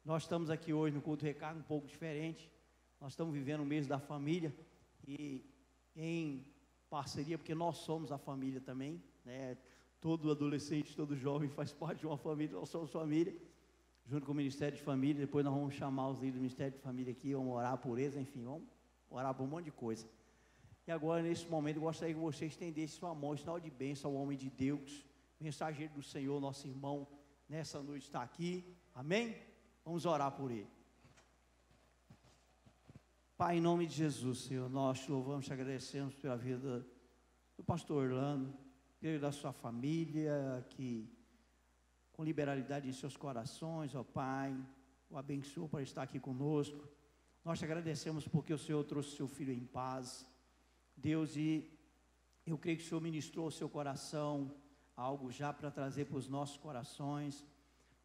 Nós estamos aqui hoje no culto recarga um pouco diferente. Nós estamos vivendo o mês da família e em parceria, porque nós somos a família também, né? Todo adolescente, todo jovem faz parte de uma família, nós somos família, junto com o Ministério de Família. Depois nós vamos chamar os líderes do Ministério de Família aqui, vamos orar por eles, enfim, vamos orar por um monte de coisa. E agora, nesse momento, eu gostaria que você estendesse sua mão, sinal de bênção ao homem de Deus, mensageiro do Senhor, nosso irmão, nessa noite está aqui, amém? Vamos orar por ele. Pai, em nome de Jesus, Senhor, nós te louvamos, te agradecemos pela vida do pastor Orlando, da sua família, que com liberalidade em seus corações, ó Pai, o abençoe para estar aqui conosco. Nós te agradecemos porque o Senhor trouxe seu filho em paz, Deus, e eu creio que o Senhor ministrou ao seu coração algo já para trazer para os nossos corações.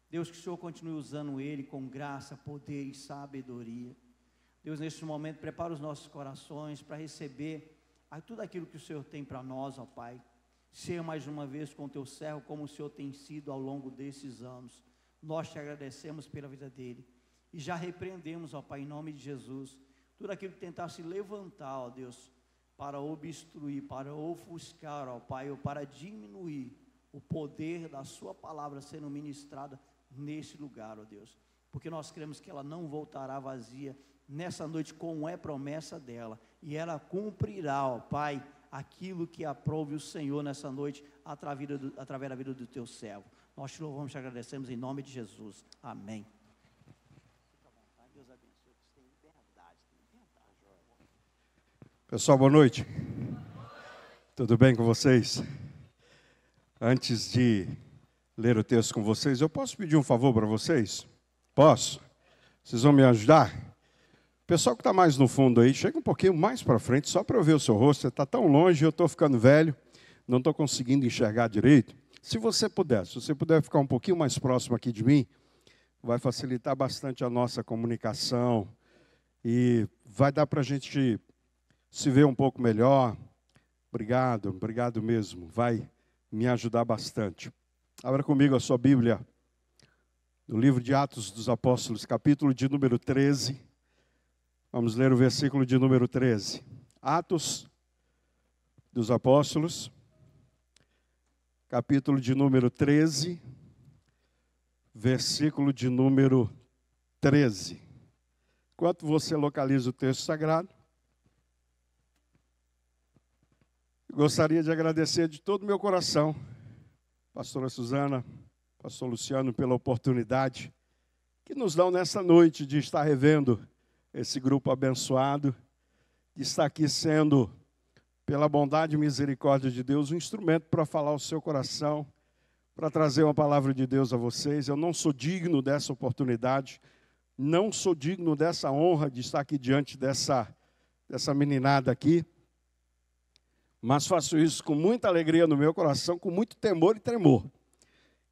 Deus, que o Senhor continue usando ele com graça, poder e sabedoria. Deus, neste momento, prepara os nossos corações para receber tudo aquilo que o Senhor tem para nós, ó Pai. Seja mais uma vez com o teu servo, como o Senhor tem sido ao longo desses anos. Nós te agradecemos pela vida dele. E já repreendemos, ó Pai, em nome de Jesus, tudo aquilo que tentar se levantar, ó Deus, para obstruir, para ofuscar, ó Pai, ou para diminuir o poder da sua palavra sendo ministrada nesse lugar, ó Deus. Porque nós cremos que ela não voltará vazia nessa noite, como é promessa dela, e ela cumprirá, ó Pai, aquilo que aprove o Senhor nessa noite, através da vida do teu servo. Nós te louvamos, te agradecemos em nome de Jesus, amém. Deus abençoe, que tem liberdade. Pessoal, boa noite. Tudo bem com vocês? Antes de ler o texto com vocês, eu posso pedir um favor para vocês? Posso? Vocês vão me ajudar? O pessoal que está mais no fundo aí, chega um pouquinho mais para frente, só para eu ver o seu rosto. Você está tão longe, eu estou ficando velho, não estou conseguindo enxergar direito. Se você puder ficar um pouquinho mais próximo aqui de mim, vai facilitar bastante a nossa comunicação e vai dar para a gente se ver um pouco melhor. Obrigado mesmo, vai me ajudar bastante. Abra comigo a sua Bíblia, no livro de Atos dos Apóstolos, capítulo de número 13. Vamos ler o versículo de número 13. Atos dos Apóstolos, capítulo de número 13, versículo de número 13. Enquanto você localiza o texto sagrado, gostaria de agradecer de todo o meu coração, pastora Suzana, pastor Luciano, pela oportunidade que nos dão nessa noite de estar revendo esse grupo abençoado, de estar aqui sendo, pela bondade e misericórdia de Deus, um instrumento para falar ao seu coração, para trazer uma palavra de Deus a vocês. Eu não sou digno dessa oportunidade, não sou digno dessa honra de estar aqui diante dessa meninada aqui, mas faço isso com muita alegria no meu coração, com muito temor e tremor.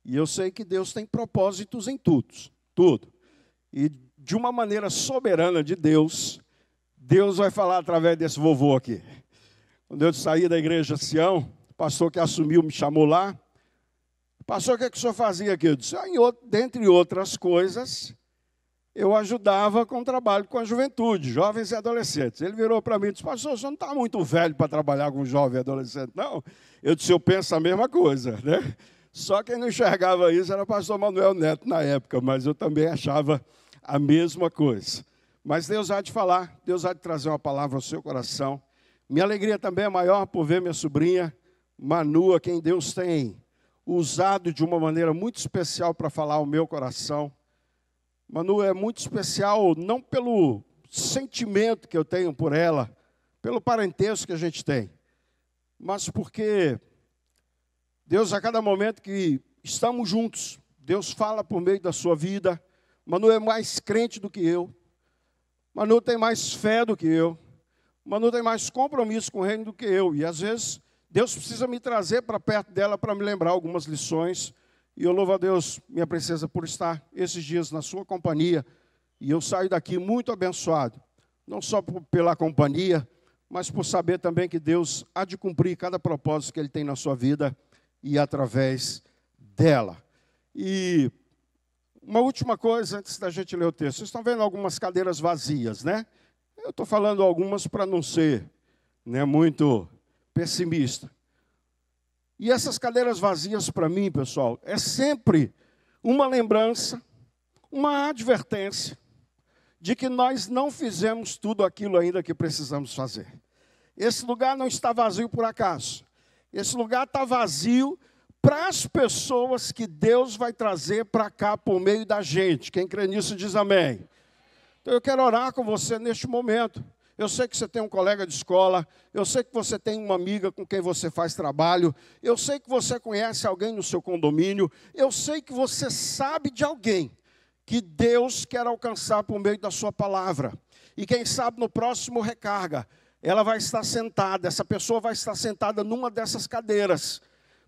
E eu sei que Deus tem propósitos em tudo. E de uma maneira soberana de Deus, Deus vai falar através desse vovô aqui. Quando eu saí da igreja Sião, o pastor que assumiu me chamou lá. Pastor, o que é que o senhor fazia aqui? Eu disse, dentre outras coisas, eu ajudava com o trabalho com a juventude, jovens e adolescentes. Ele virou para mim e disse, pastor, o senhor não está muito velho para trabalhar com jovem e adolescente, não? Eu disse, eu penso a mesma coisa, né? Só quem não enxergava isso era o pastor Manuel Neto na época, mas eu também achava a mesma coisa. Mas Deus há de falar, Deus há de trazer uma palavra ao seu coração. Minha alegria também é maior por ver minha sobrinha Manu, a quem Deus tem usado de uma maneira muito especial para falar ao meu coração. Manu é muito especial, não pelo sentimento que eu tenho por ela, pelo parentesco que a gente tem, mas porque Deus, a cada momento que estamos juntos, Deus fala por meio da sua vida. Manu é mais crente do que eu. Manu tem mais fé do que eu. Manu tem mais compromisso com o reino do que eu. E às vezes Deus precisa me trazer para perto dela para me lembrar algumas lições. E eu louvo a Deus, minha princesa, por estar esses dias na sua companhia. E eu saio daqui muito abençoado. Não só pela companhia, mas por saber também que Deus há de cumprir cada propósito que Ele tem na sua vida e através dela. E Uma última coisa antes da gente ler o texto. Vocês estão vendo algumas cadeiras vazias, né? Eu estou falando algumas para não ser, né, muito pessimista. E essas cadeiras vazias para mim, pessoal, é sempre uma lembrança, uma advertência de que nós não fizemos tudo aquilo ainda que precisamos fazer. Esse lugar não está vazio por acaso. Esse lugar está vazio para as pessoas que Deus vai trazer para cá por meio da gente. Quem crê nisso diz amém. Então eu quero orar com você neste momento. Eu sei que você tem um colega de escola, eu sei que você tem uma amiga com quem você faz trabalho, eu sei que você conhece alguém no seu condomínio, eu sei que você sabe de alguém que Deus quer alcançar por meio da sua palavra. E quem sabe no próximo recarga, ela vai estar sentada, essa pessoa vai estar sentada numa dessas cadeiras.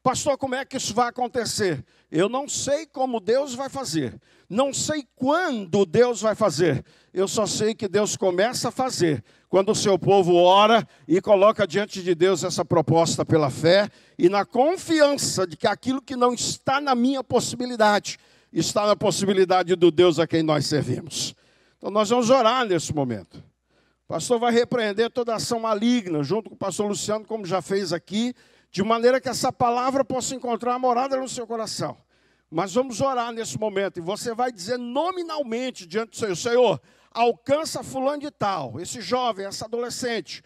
Pastor, como é que isso vai acontecer? Eu não sei como Deus vai fazer. Não sei quando Deus vai fazer. Eu só sei que Deus começa a fazer quando o seu povo ora e coloca diante de Deus essa proposta pela fé e na confiança de que aquilo que não está na minha possibilidade, está na possibilidade do Deus a quem nós servimos. Então nós vamos orar nesse momento. O pastor vai repreender toda ação maligna, junto com o pastor Luciano, como já fez aqui, de maneira que essa palavra possa encontrar a morada no seu coração. Mas vamos orar nesse momento, e você vai dizer nominalmente diante do Senhor: Senhor, alcança fulano de tal, esse jovem, essa adolescente,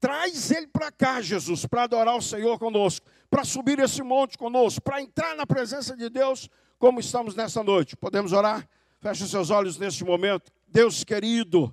traz ele para cá, Jesus, para adorar o Senhor conosco, para subir esse monte conosco, para entrar na presença de Deus, como estamos nessa noite. Podemos orar? Feche os seus olhos neste momento. Deus querido,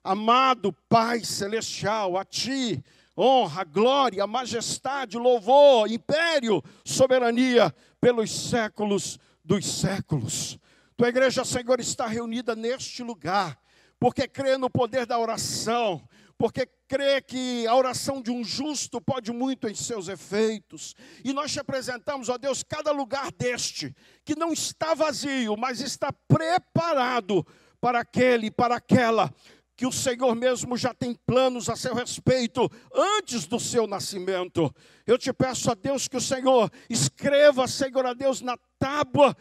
amado Pai Celestial, a Ti honra, glória, majestade, louvor, império, soberania pelos séculos dos séculos. Tua igreja, Senhor, está reunida neste lugar, porque crê no poder da oração, porque crê que a oração de um justo pode muito em seus efeitos. E nós te apresentamos, ó Deus, cada lugar deste, que não está vazio, mas está preparado para aquele, para aquela, que o Senhor mesmo já tem planos a seu respeito, antes do seu nascimento. Eu te peço a Deus que o Senhor escreva, Senhor a Deus, na tábua,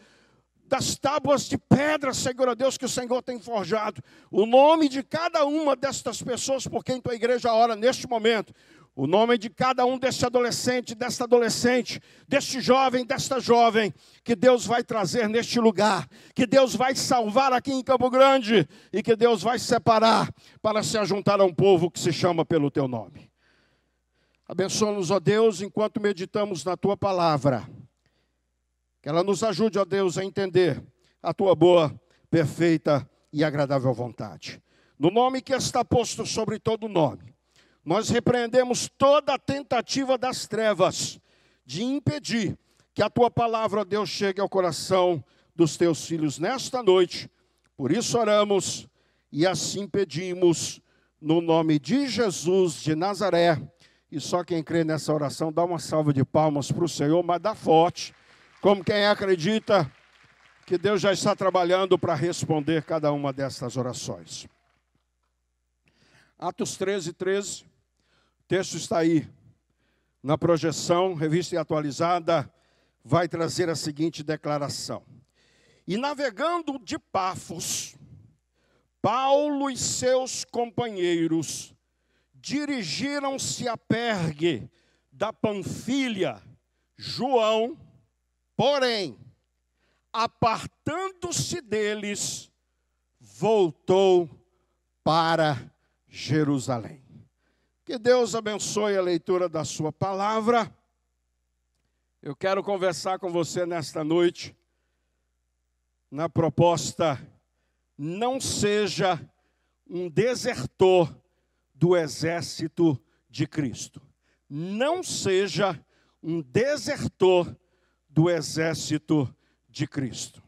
das tábuas de pedra, Senhor a Deus, que o Senhor tem forjado, o nome de cada uma destas pessoas por quem tua igreja ora neste momento. O nome de cada um deste adolescente, desta adolescente, deste jovem, desta jovem, que Deus vai trazer neste lugar, que Deus vai salvar aqui em Campo Grande, e que Deus vai separar para se ajuntar a um povo que se chama pelo teu nome. Abençoa-nos, ó Deus, enquanto meditamos na tua palavra. Que ela nos ajude, ó Deus, a entender a tua boa, perfeita e agradável vontade. No nome que está posto sobre todo nome, nós repreendemos toda a tentativa das trevas de impedir que a tua palavra, ó Deus, chegue ao coração dos teus filhos nesta noite. Por isso oramos e assim pedimos no nome de Jesus de Nazaré. E só quem crê nessa oração dá uma salva de palmas para o Senhor, mas dá forte, como quem acredita que Deus já está trabalhando para responder cada uma destas orações. Atos 13, 13. O texto está aí na projeção, revista e atualizada, vai trazer a seguinte declaração. E navegando de Pafos, Paulo e seus companheiros dirigiram-se a Pergue da Panfilha. João, porém, apartando-se deles, voltou para Jerusalém. Que Deus abençoe a leitura da sua palavra. Eu quero conversar com você nesta noite na proposta: não seja um desertor do exército de Cristo. Não seja um desertor do exército de Cristo.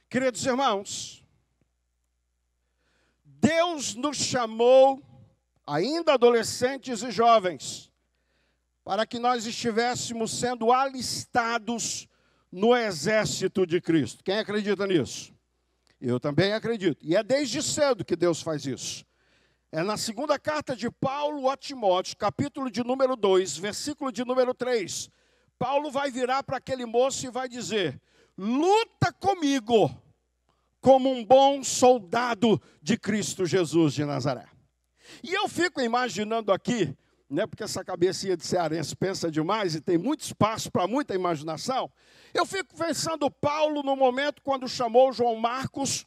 Queridos irmãos, Deus nos chamou, ainda adolescentes e jovens, para que nós estivéssemos sendo alistados no exército de Cristo. Quem acredita nisso? Eu também acredito. E é desde cedo que Deus faz isso. É na segunda carta de Paulo a Timóteo, capítulo de número 2, versículo de número 3. Paulo vai virar para aquele moço e vai dizer: luta comigo como um bom soldado de Cristo Jesus de Nazaré. E eu fico imaginando aqui, né, porque essa cabecinha de cearense pensa demais e tem muito espaço para muita imaginação. Eu fico pensando Paulo no momento quando chamou João Marcos,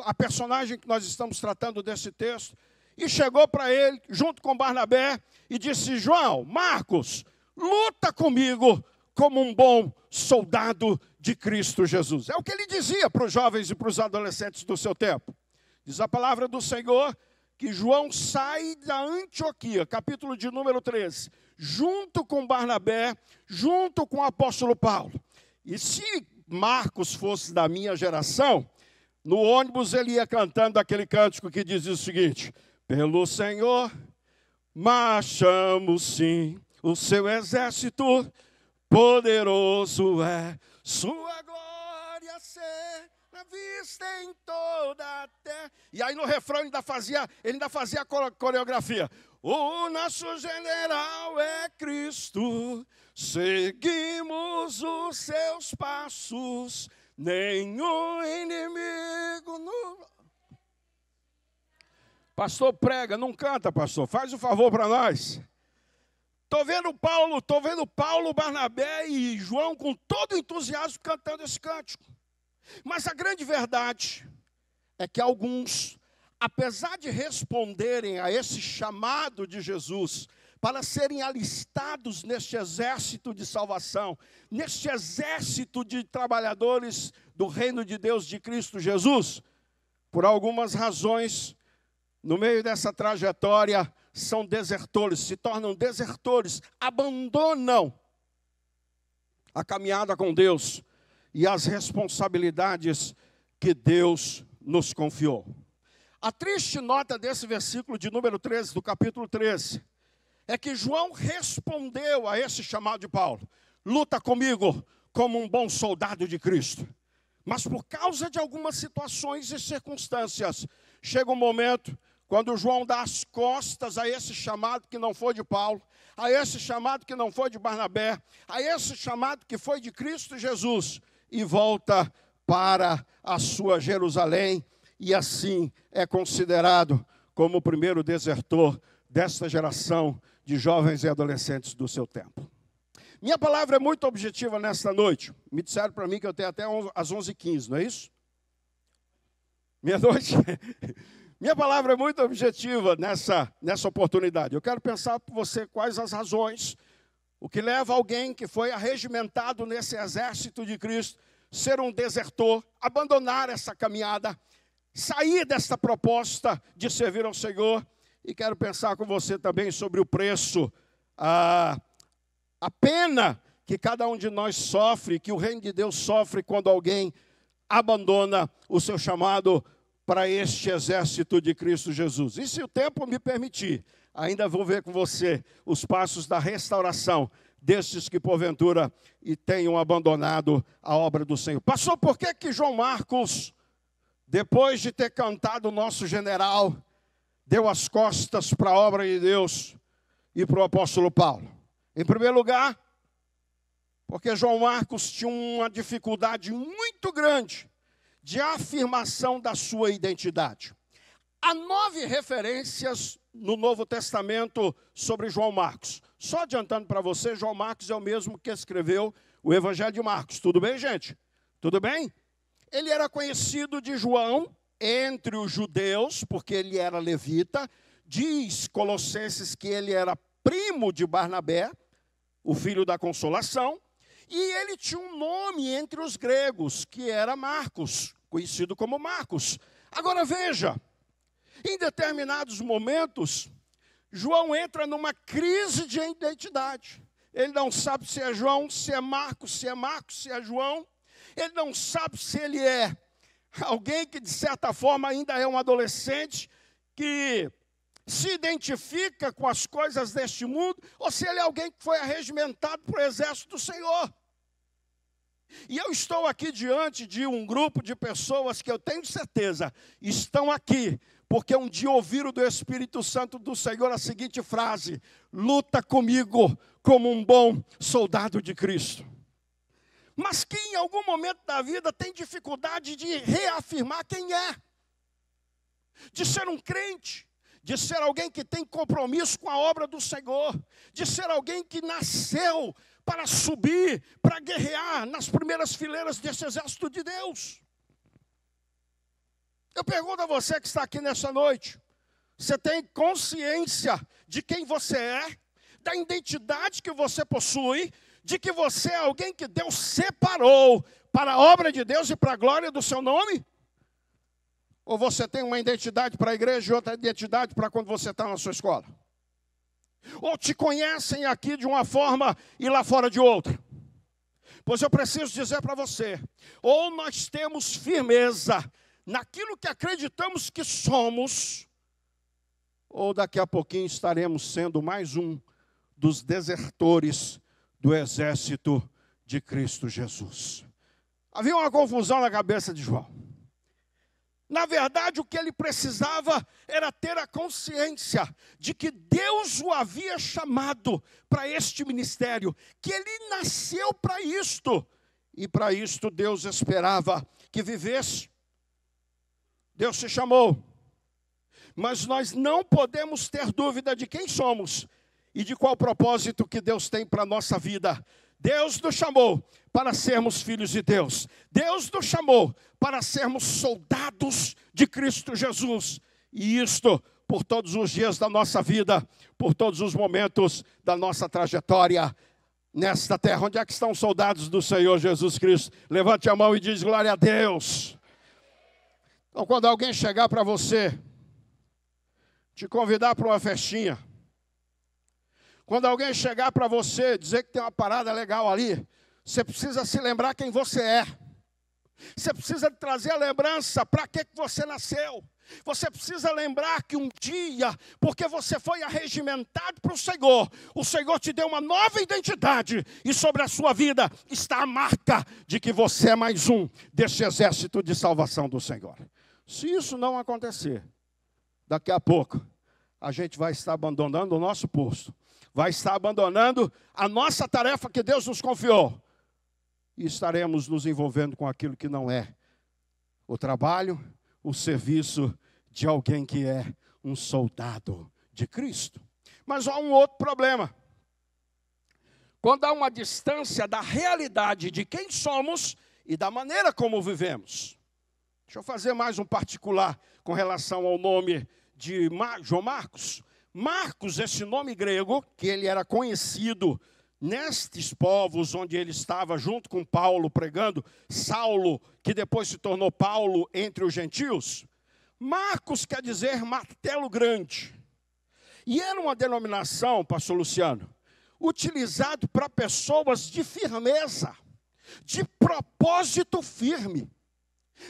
a personagem que nós estamos tratando desse texto, e chegou para ele, junto com Barnabé, e disse: João, Marcos, luta comigo como um bom soldado de Cristo Jesus. É o que ele dizia para os jovens e para os adolescentes do seu tempo. Diz a palavra do Senhor que João sai da Antioquia, capítulo de número 13, junto com Barnabé, junto com o apóstolo Paulo. E se Marcos fosse da minha geração, no ônibus ele ia cantando aquele cântico que dizia o seguinte: pelo Senhor marchamos sim, o seu exército poderoso é, sua glória será vista em toda a terra. E aí no refrão ele ainda fazia a coreografia. O nosso general é Cristo, seguimos os seus passos, nenhum inimigo no... Pastor, prega, não canta, pastor, faz um favor para nós. Estou vendo Paulo, Barnabé e João com todo entusiasmo cantando esse cântico. Mas a grande verdade é que alguns, apesar de responderem a esse chamado de Jesus para serem alistados neste exército de salvação, neste exército de trabalhadores do reino de Deus de Cristo Jesus, por algumas razões, no meio dessa trajetória, são desertores, se tornam desertores, abandonam a caminhada com Deus e as responsabilidades que Deus nos confiou. A triste nota desse versículo de número 13, do capítulo 13, é que João respondeu a esse chamado de Paulo: luta comigo como um bom soldado de Cristo. Mas por causa de algumas situações e circunstâncias, chega um momento quando João dá as costas a esse chamado que não foi de Paulo, a esse chamado que não foi de Barnabé, a esse chamado que foi de Cristo Jesus, e volta para a sua Jerusalém, e assim é considerado como o primeiro desertor desta geração de jovens e adolescentes do seu tempo. Minha palavra é muito objetiva nesta noite. Me disseram para mim que eu tenho até às 11h15, não é isso? Meia-noite? Minha palavra é muito objetiva nessa oportunidade. Eu quero pensar por você quais as razões, o que leva alguém que foi arregimentado nesse exército de Cristo, ser um desertor, abandonar essa caminhada, sair desta proposta de servir ao Senhor. E quero pensar com você também sobre o preço, a pena que cada um de nós sofre, que o reino de Deus sofre quando alguém abandona o seu chamado para este exército de Cristo Jesus. E se o tempo me permitir, ainda vou ver com você os passos da restauração destes que porventura tenham abandonado a obra do Senhor. Pastor, por que João Marcos, depois de ter cantado o nosso general, deu as costas para a obra de Deus e para o apóstolo Paulo? Em primeiro lugar, porque João Marcos tinha uma dificuldade muito grande de afirmação da sua identidade. Há 9 referências no Novo Testamento sobre João Marcos. Só adiantando para você, João Marcos é o mesmo que escreveu o Evangelho de Marcos. Tudo bem, gente? Tudo bem? Ele era conhecido de João entre os judeus, porque ele era levita. Diz Colossenses que ele era primo de Barnabé, o filho da consolação. E ele tinha um nome entre os gregos, que era Marcos, conhecido como Marcos. Agora veja, em determinados momentos, João entra numa crise de identidade. Ele não sabe se é João, se é Marcos, se é João. Ele não sabe se ele é alguém que, de certa forma, ainda é um adolescente, que se identifica com as coisas deste mundo, ou se ele é alguém que foi arregimentado para o exército do Senhor. E eu estou aqui diante de um grupo de pessoas que eu tenho certeza estão aqui porque um dia ouviram do Espírito Santo do Senhor a seguinte frase: luta comigo como um bom soldado de Cristo. mas que em algum momento da vida tem dificuldade de reafirmar quem é, de ser um crente, de ser alguém que tem compromisso com a obra do Senhor, de ser alguém que nasceu para subir, para guerrear nas primeiras fileiras desse exército de Deus. Eu pergunto a você que está aqui nessa noite, você tem consciência de quem você é, da identidade que você possui, de que você é alguém que Deus separou para a obra de Deus e para a glória do seu nome? Ou você tem uma identidade para a igreja e outra identidade para quando você está na sua escola? Ou te conhecem aqui de uma forma e lá fora de outra? Pois eu preciso dizer para você, ou nós temos firmeza naquilo que acreditamos que somos, ou daqui a pouquinho estaremos sendo mais um dos desertores do exército de Cristo Jesus. Havia uma confusão na cabeça de João. Na verdade, o que ele precisava era ter a consciência de que Deus o havia chamado para este ministério, que ele nasceu para isto, e para isto Deus esperava que vivesse. Deus te chamou, mas nós não podemos ter dúvida de quem somos e de qual propósito que Deus tem para a nossa vida. Deus nos chamou para sermos filhos de Deus. Deus nos chamou para sermos soldados de Cristo Jesus. E isto por todos os dias da nossa vida, por todos os momentos da nossa trajetória nesta terra. Onde é que estão os soldados do Senhor Jesus Cristo? Levante a mão e diz glória a Deus. Então, quando alguém chegar para você, te convidar para uma festinha, quando alguém chegar para você, dizer que tem uma parada legal ali, você precisa se lembrar quem você é. Você precisa trazer a lembrança para que você nasceu. Você precisa lembrar que um dia, porque você foi arregimentado para o Senhor te deu uma nova identidade. E sobre a sua vida está a marca de que você é mais um desse exército de salvação do Senhor. Se isso não acontecer, daqui a pouco, a gente vai estar abandonando o nosso posto. Vai estar abandonando a nossa tarefa que Deus nos confiou. E estaremos nos envolvendo com aquilo que não é o trabalho, o serviço de alguém que é um soldado de Cristo. Mas há um outro problema. Quando há uma distância da realidade de quem somos e da maneira como vivemos. Deixa eu fazer mais um particular com relação ao nome de João Marcos. Marcos, esse nome grego, que ele era conhecido nestes povos onde ele estava junto com Paulo pregando, Saulo, que depois se tornou Paulo entre os gentios. Marcos quer dizer martelo grande. E era uma denominação, pastor Luciano, utilizado para pessoas de firmeza, de propósito firme.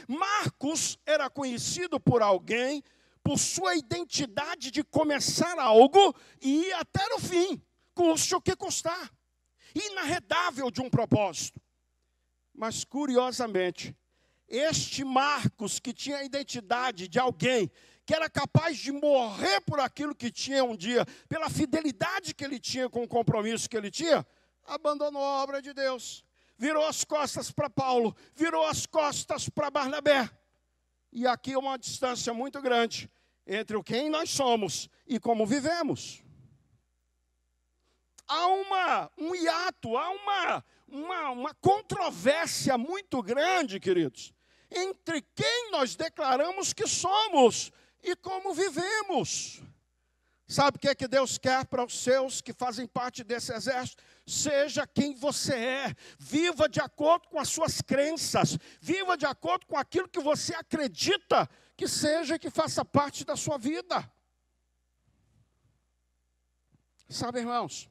Marcos era conhecido por alguém, por sua identidade de começar algo e ir até o fim, custe o que custar. Inarredável de um propósito. Mas, curiosamente, este Marcos, que tinha a identidade de alguém que era capaz de morrer por aquilo que tinha um dia, pela fidelidade que ele tinha com o compromisso que ele tinha, abandonou a obra de Deus. Virou as costas para Paulo, virou as costas para Barnabé. E aqui é uma distância muito grande entre o quem nós somos e como vivemos. Há um hiato, há uma controvérsia muito grande, queridos, entre quem nós declaramos que somos e como vivemos. Sabe o que é que Deus quer para os seus que fazem parte desse exército? Seja quem você é, viva de acordo com as suas crenças, viva de acordo com aquilo que você acredita que seja e que faça parte da sua vida. Sabe, irmãos,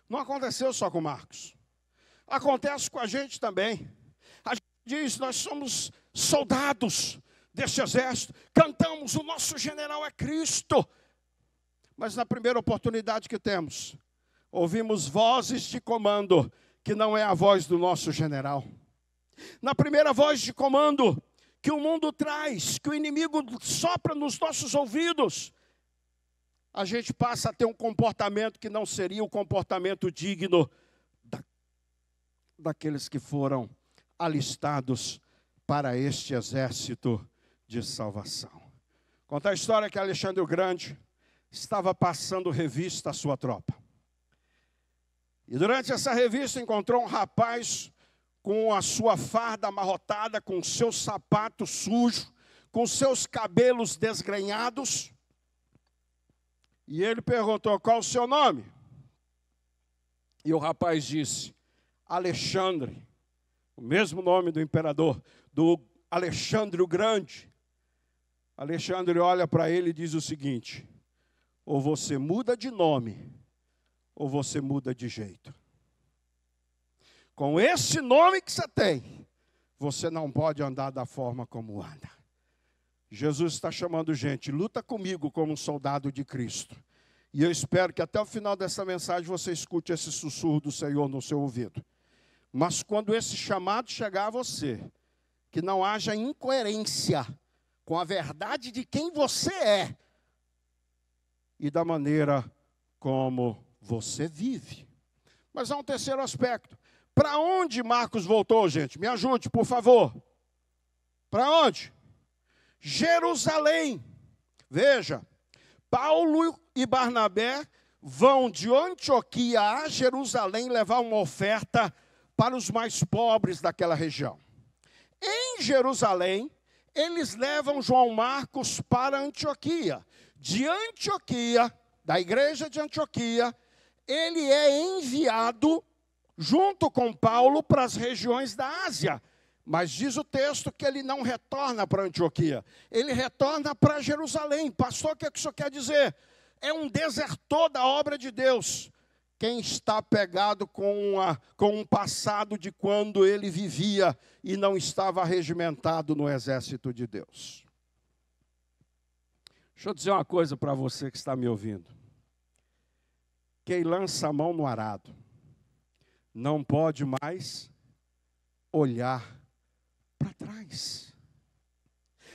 não aconteceu só com Marcos, acontece com a gente também. A gente diz, nós somos soldados desse exército, cantamos, o nosso general é Cristo. Mas na primeira oportunidade que temos, ouvimos vozes de comando, que não é a voz do nosso general. Na primeira voz de comando que o mundo traz, que o inimigo sopra nos nossos ouvidos, a gente passa a ter um comportamento que não seria o comportamento digno daqueles que foram alistados para este exército de salvação. Conta a história que Alexandre o Grande estava passando revista à sua tropa. E durante essa revista encontrou um rapaz com a sua farda amarrotada, com seus sapatos sujos, com seus cabelos desgrenhados. E ele perguntou: qual o seu nome? E o rapaz disse: Alexandre, o mesmo nome do imperador, do Alexandre o Grande. Alexandre olha para ele e diz o seguinte: ou você muda de nome, ou você muda de jeito. Com esse nome que você tem, você não pode andar da forma como anda. Jesus está chamando gente: luta comigo como um soldado de Cristo. E eu espero que até o final dessa mensagem você escute esse sussurro do Senhor no seu ouvido. Mas quando esse chamado chegar a você, que não haja incoerência com a verdade de quem você é e da maneira como você vive. Mas há um terceiro aspecto. Para onde Marcos voltou, gente? Me ajude, por favor. Para onde? Jerusalém. Veja, Paulo e Barnabé vão de Antioquia a Jerusalém levar uma oferta para os mais pobres daquela região. Em Jerusalém, eles levam João Marcos para Antioquia. De Antioquia, da igreja de Antioquia, ele é enviado junto com Paulo para as regiões da Ásia. Mas diz o texto que ele não retorna para Antioquia, ele retorna para Jerusalém. Pastor, o que isso quer dizer? É um desertor da obra de Deus. Quem está pegado com um passado de quando ele vivia e não estava regimentado no exército de Deus. Deixa eu dizer uma coisa para você que está me ouvindo. Quem lança a mão no arado não pode mais olhar para trás.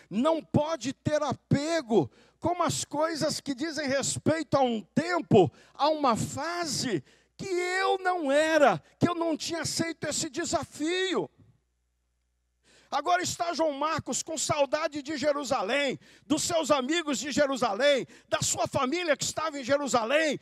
Não pode ter apego com as coisas que dizem respeito a um tempo, a uma fase que eu não era, que eu não tinha aceito esse desafio. Agora está João Marcos com saudade de Jerusalém, dos seus amigos de Jerusalém, da sua família que estava em Jerusalém,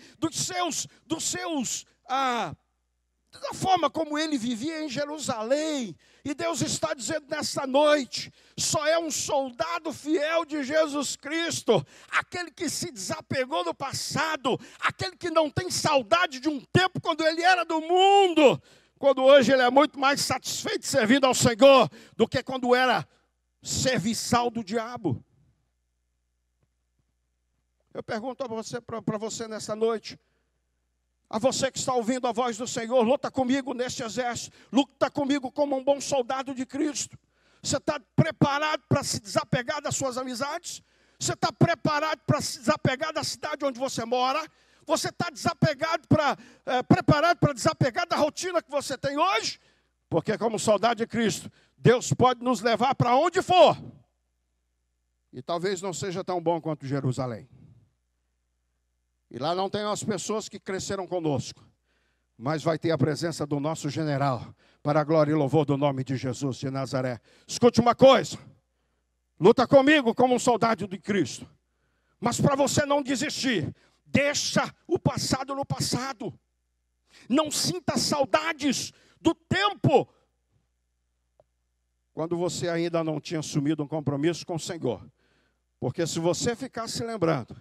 da forma como ele vivia em Jerusalém. E Deus está dizendo nessa noite: só é um soldado fiel de Jesus Cristo aquele que se desapegou do passado, aquele que não tem saudade de um tempo quando ele era do mundo, quando hoje ele é muito mais satisfeito servindo ao Senhor do que quando era serviçal do diabo. Eu pergunto para você nessa noite: a você que está ouvindo a voz do Senhor, luta comigo neste exército, luta comigo como um bom soldado de Cristo. Você está preparado para se desapegar das suas amizades? Você está preparado para se desapegar da cidade onde você mora? Você está preparado para desapegar da rotina que você tem hoje? Porque como soldado de Cristo, Deus pode nos levar para onde for. E talvez não seja tão bom quanto Jerusalém. E lá não tem as pessoas que cresceram conosco, mas vai ter a presença do nosso general, para a glória e louvor do nome de Jesus de Nazaré. Escute uma coisa: luta comigo como um soldado de Cristo, mas para você não desistir, deixa o passado no passado. Não sinta saudades do tempo quando você ainda não tinha assumido um compromisso com o Senhor. Porque se você ficar se lembrando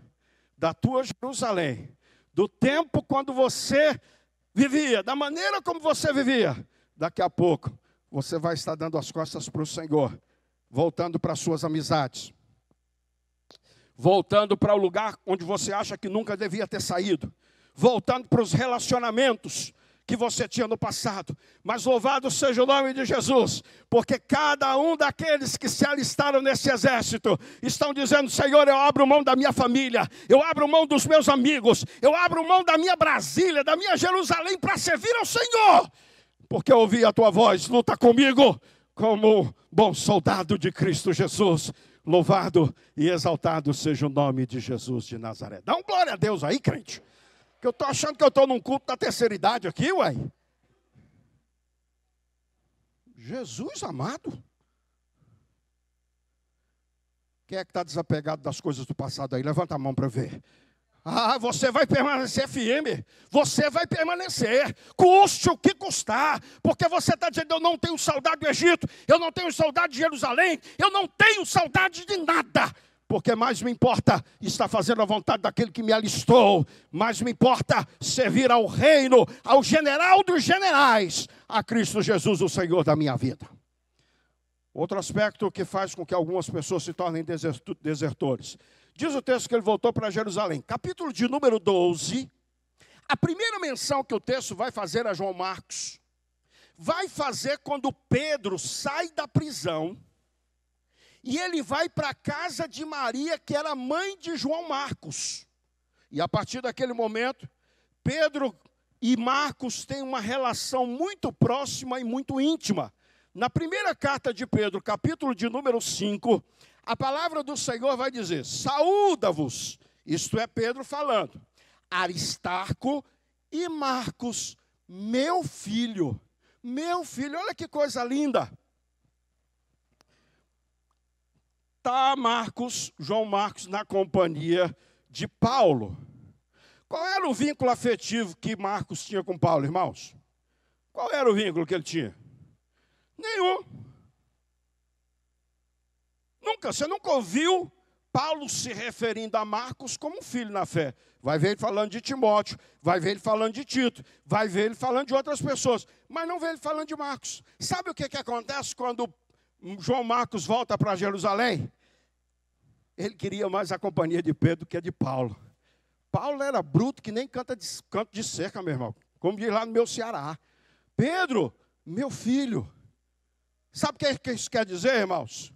da tua Jerusalém, do tempo quando você vivia, da maneira como você vivia, daqui a pouco você vai estar dando as costas para o Senhor, voltando para as suas amizades, voltando para o lugar onde você acha que nunca devia ter saído, voltando para os relacionamentos que você tinha no passado. Mas louvado seja o nome de Jesus, porque cada um daqueles que se alistaram nesse exército estão dizendo: Senhor, eu abro mão da minha família, eu abro mão dos meus amigos, eu abro mão da minha Brasília, da minha Jerusalém, para servir ao Senhor, porque eu ouvi a tua voz. Luta comigo como bom soldado de Cristo Jesus. Louvado e exaltado seja o nome de Jesus de Nazaré. Dá um glória a Deus aí, crente. Que eu estou achando que eu estou num culto da terceira idade aqui, uai. Jesus amado. Quem é que está desapegado das coisas do passado aí? Levanta a mão para ver. Ah, você vai permanecer firme, você vai permanecer, custe o que custar, porque você está dizendo, eu não tenho saudade do Egito, eu não tenho saudade de Jerusalém, eu não tenho saudade de nada, porque mais me importa estar fazendo a vontade daquele que me alistou, mais me importa servir ao reino, ao general dos generais, a Cristo Jesus, o Senhor da minha vida. Outro aspecto que faz com que algumas pessoas se tornem desertores. Diz o texto que ele voltou para Jerusalém. Capítulo de número 12. A primeira menção que o texto vai fazer a João Marcos, vai fazer quando Pedro sai da prisão e ele vai para a casa de Maria, que era mãe de João Marcos. E a partir daquele momento, Pedro e Marcos têm uma relação muito próxima e muito íntima. Na primeira carta de Pedro, capítulo de número 5, a palavra do Senhor vai dizer, saúda-vos, isto é Pedro falando, Aristarco e Marcos, meu filho, olha que coisa linda. Está João Marcos na companhia de Paulo. Qual era o vínculo afetivo que Marcos tinha com Paulo, irmãos? Qual era o vínculo que ele tinha? Nenhum. Você nunca ouviu Paulo se referindo a Marcos como um filho na fé. Vai ver ele falando de Timóteo, vai ver ele falando de Tito, vai ver ele falando de outras pessoas, mas não vê ele falando de Marcos. Sabe o que acontece quando João Marcos volta para Jerusalém? Ele queria mais a companhia de Pedro que a de Paulo. Paulo era bruto que nem canto de cerca, meu irmão, como diz lá no meu Ceará. Pedro, meu filho. Sabe o que isso quer dizer, irmãos?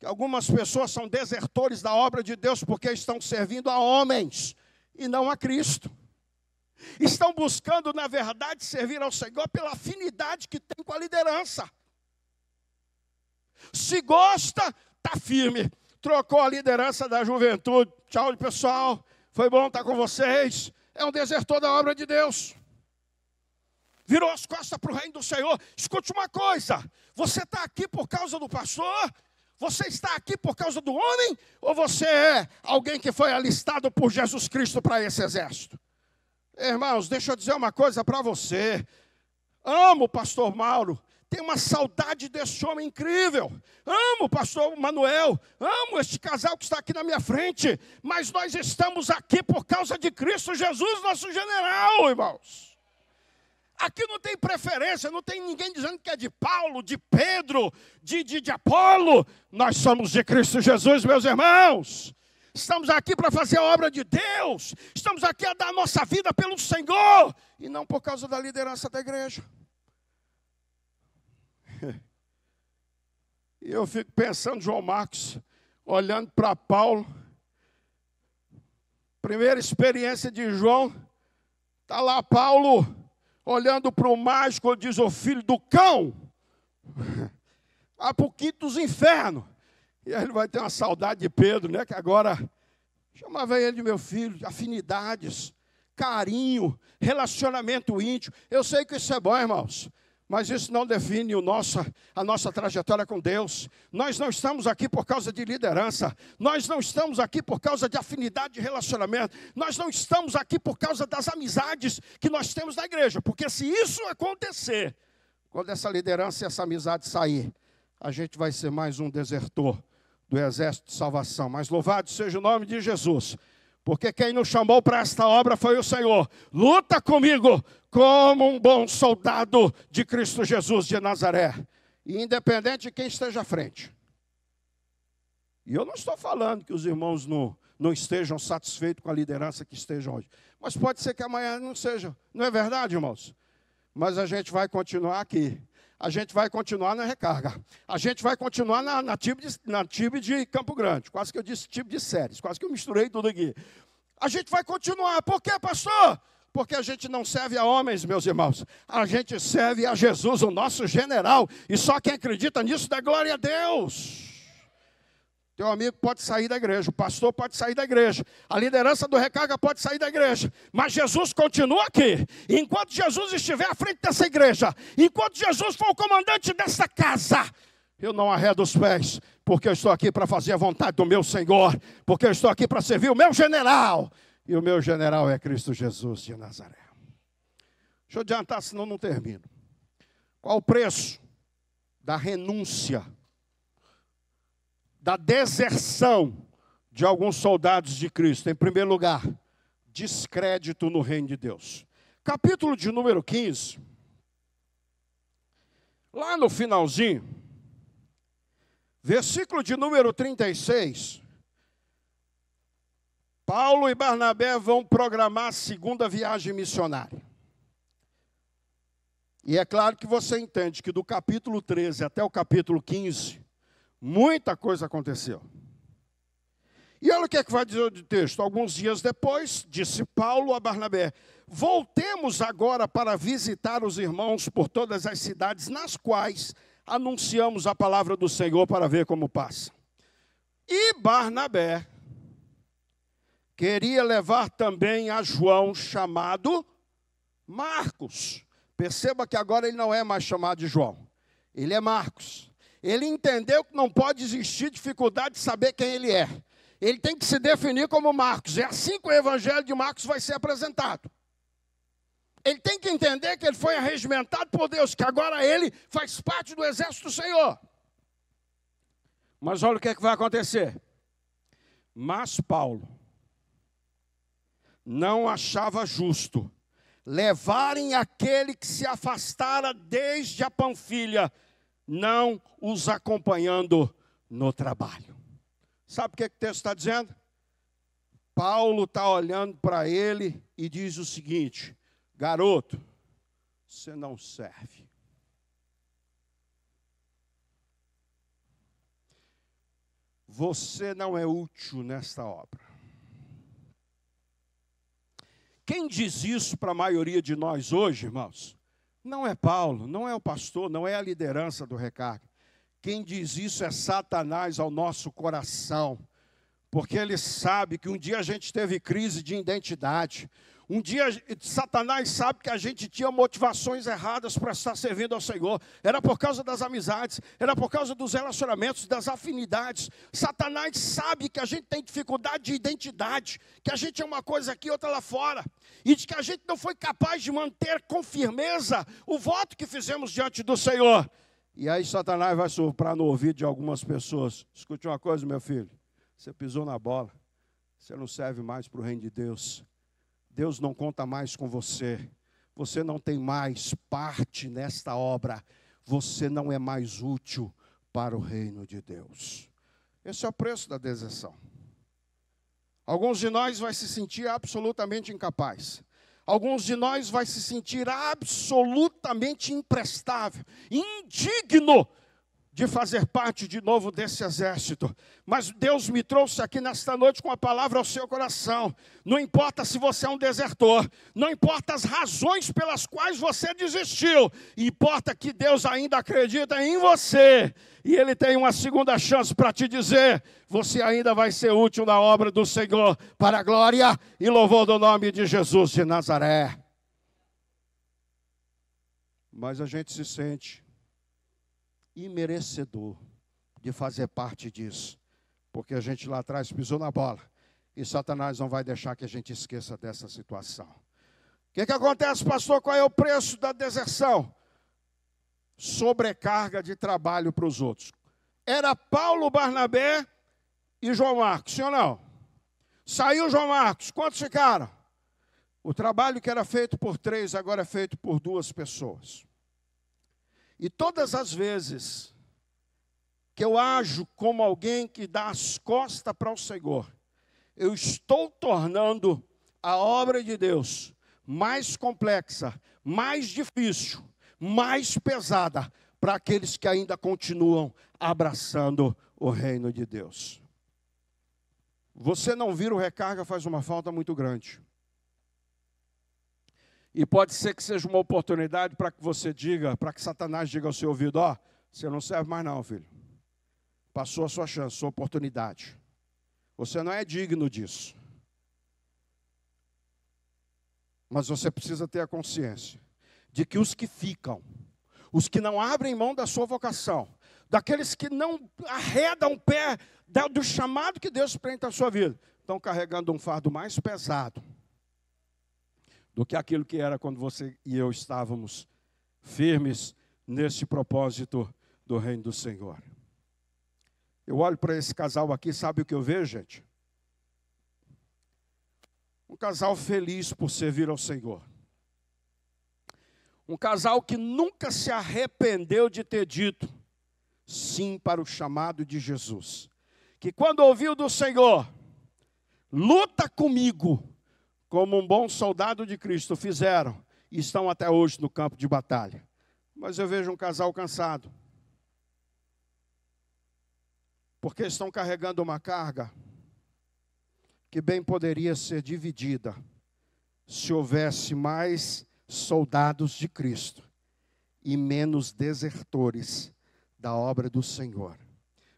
Que algumas pessoas são desertores da obra de Deus porque estão servindo a homens e não a Cristo. Estão buscando, na verdade, servir ao Senhor pela afinidade que tem com a liderança. Se gosta, está firme. Trocou a liderança da juventude. Tchau, pessoal. Foi bom estar com vocês. É um desertor da obra de Deus. Virou as costas para o reino do Senhor. Escute uma coisa. Você está aqui por causa do pastor? Você está aqui por causa do homem? Ou você é alguém que foi alistado por Jesus Cristo para esse exército? Irmãos, deixa eu dizer uma coisa para você. Amo o pastor Mauro. Tenho uma saudade desse homem incrível. Amo o pastor Manuel. Amo este casal que está aqui na minha frente. Mas nós estamos aqui por causa de Cristo Jesus, nosso general, irmãos. Aqui não tem preferência, não tem ninguém dizendo que é de Paulo, de Pedro, de Apolo. Nós somos de Cristo Jesus, meus irmãos. Estamos aqui para fazer a obra de Deus. Estamos aqui a dar a nossa vida pelo Senhor. E não por causa da liderança da igreja. E eu fico pensando, João Marcos, olhando para Paulo. Primeira experiência de João. Está lá Paulo, olhando para o mágico, diz o filho do cão. Para o quinto dos infernos. E aí ele vai ter uma saudade de Pedro, né? Que agora chamava ele de meu filho, de afinidades, carinho, relacionamento íntimo. Eu sei que isso é bom, irmãos. Mas isso não define a nossa trajetória com Deus. Nós não estamos aqui por causa de liderança. Nós não estamos aqui por causa de afinidade de relacionamento. Nós não estamos aqui por causa das amizades que nós temos na igreja. Porque se isso acontecer, quando essa liderança e essa amizade sair, a gente vai ser mais um desertor do exército de salvação. Mas louvado seja o nome de Jesus. Porque quem nos chamou para esta obra foi o Senhor. Luta comigo como um bom soldado de Cristo Jesus de Nazaré. E independente de quem esteja à frente. E eu não estou falando que os irmãos não estejam satisfeitos com a liderança que estejam hoje. Mas pode ser que amanhã não seja. Não é verdade, irmãos? Mas a gente vai continuar aqui. A gente vai continuar na recarga. A gente vai continuar na TIB de Campo Grande. Quase que eu disse TIB de Séries. Quase que eu misturei tudo aqui. A gente vai continuar. Por quê, pastor? Porque a gente não serve a homens, meus irmãos. A gente serve a Jesus, o nosso general. E só quem acredita nisso dá glória a Deus. Teu amigo pode sair da igreja, o pastor pode sair da igreja, a liderança do Recarga pode sair da igreja, mas Jesus continua aqui. Enquanto Jesus estiver à frente dessa igreja, enquanto Jesus for o comandante dessa casa, eu não arredo os pés, porque eu estou aqui para fazer a vontade do meu Senhor, porque eu estou aqui para servir o meu general, e o meu general é Cristo Jesus de Nazaré. Deixa eu adiantar, senão não termino. Qual o preço da renúncia, da deserção de alguns soldados de Cristo? Em primeiro lugar, descrédito no reino de Deus. Capítulo de número 15, lá no finalzinho, versículo de número 36, Paulo e Barnabé vão programar a segunda viagem missionária. E é claro que você entende que do capítulo 13 até o capítulo 15, muita coisa aconteceu. E olha o que é que vai dizer o texto. Alguns dias depois, disse Paulo a Barnabé: voltemos agora para visitar os irmãos por todas as cidades nas quais anunciamos a palavra do Senhor, para ver como passa. E Barnabé queria levar também a João, chamado Marcos. Perceba que agora ele não é mais chamado de João, ele é Marcos. Ele entendeu que não pode existir dificuldade de saber quem ele é. Ele tem que se definir como Marcos. É assim que o evangelho de Marcos vai ser apresentado. Ele tem que entender que ele foi arregimentado por Deus, que agora ele faz parte do exército do Senhor. Mas olha o que é que vai acontecer. Mas Paulo não achava justo levarem aquele que se afastara desde a Panfilha, não os acompanhando no trabalho. Sabe o que o texto está dizendo? Paulo está olhando para ele e diz o seguinte: garoto, você não serve. Você não é útil nesta obra. Quem diz isso para a maioria de nós hoje, irmãos? Não é Paulo, não é o pastor, não é a liderança do Recarga. Quem diz isso é Satanás ao nosso coração. Porque ele sabe que um dia a gente teve crise de identidade. Um dia Satanás sabe que a gente tinha motivações erradas para estar servindo ao Senhor. Era por causa das amizades, era por causa dos relacionamentos, das afinidades. Satanás sabe que a gente tem dificuldade de identidade, que a gente é uma coisa aqui, outra lá fora. E de que a gente não foi capaz de manter com firmeza o voto que fizemos diante do Senhor. E aí Satanás vai soprar no ouvido de algumas pessoas: escute uma coisa, meu filho, você pisou na bola, você não serve mais para o reino de Deus. Deus não conta mais com você. Você não tem mais parte nesta obra. Você não é mais útil para o reino de Deus. Esse é o preço da deserção. Alguns de nós vai se sentir absolutamente incapaz. Alguns de nós vai se sentir absolutamente imprestável, indigno de fazer parte de novo desse exército. Mas Deus me trouxe aqui nesta noite com a palavra ao seu coração. Não importa se você é um desertor, não importa as razões pelas quais você desistiu, importa que Deus ainda acredita em você. E Ele tem uma segunda chance para te dizer: você ainda vai ser útil na obra do Senhor, para a glória e louvor do nome de Jesus de Nazaré. Mas a gente se sente imerecedor de fazer parte disso, porque a gente lá atrás pisou na bola, e Satanás não vai deixar que a gente esqueça dessa situação. O que acontece, pastor? Qual é o preço da deserção? Sobrecarga de trabalho para os outros. Era Paulo, Barnabé e João Marcos, sim ou não? Saiu João Marcos, quantos ficaram? O trabalho que era feito por 3, agora é feito por 2 pessoas. E todas as vezes que eu ajo como alguém que dá as costas para o Senhor, eu estou tornando a obra de Deus mais complexa, mais difícil, mais pesada para aqueles que ainda continuam abraçando o reino de Deus. Você não vir o Recarga faz uma falta muito grande. E pode ser que seja uma oportunidade para que você diga, para que Satanás diga ao seu ouvido: ó, você não serve mais não, filho. Passou a sua chance, sua oportunidade. Você não é digno disso. Mas você precisa ter a consciência de que os que ficam, os que não abrem mão da sua vocação, daqueles que não arredam o pé do chamado que Deus tem na sua vida, estão carregando um fardo mais pesado do que aquilo que era quando você e eu estávamos firmes nesse propósito do reino do Senhor. Eu olho para esse casal aqui, sabe o que eu vejo, gente? Um casal feliz por servir ao Senhor. Um casal que nunca se arrependeu de ter dito sim para o chamado de Jesus. Que quando ouviu do Senhor, luta comigo, como um bom soldado de Cristo, fizeram e estão até hoje no campo de batalha. Mas eu vejo um casal cansado, porque estão carregando uma carga que bem poderia ser dividida se houvesse mais soldados de Cristo e menos desertores da obra do Senhor.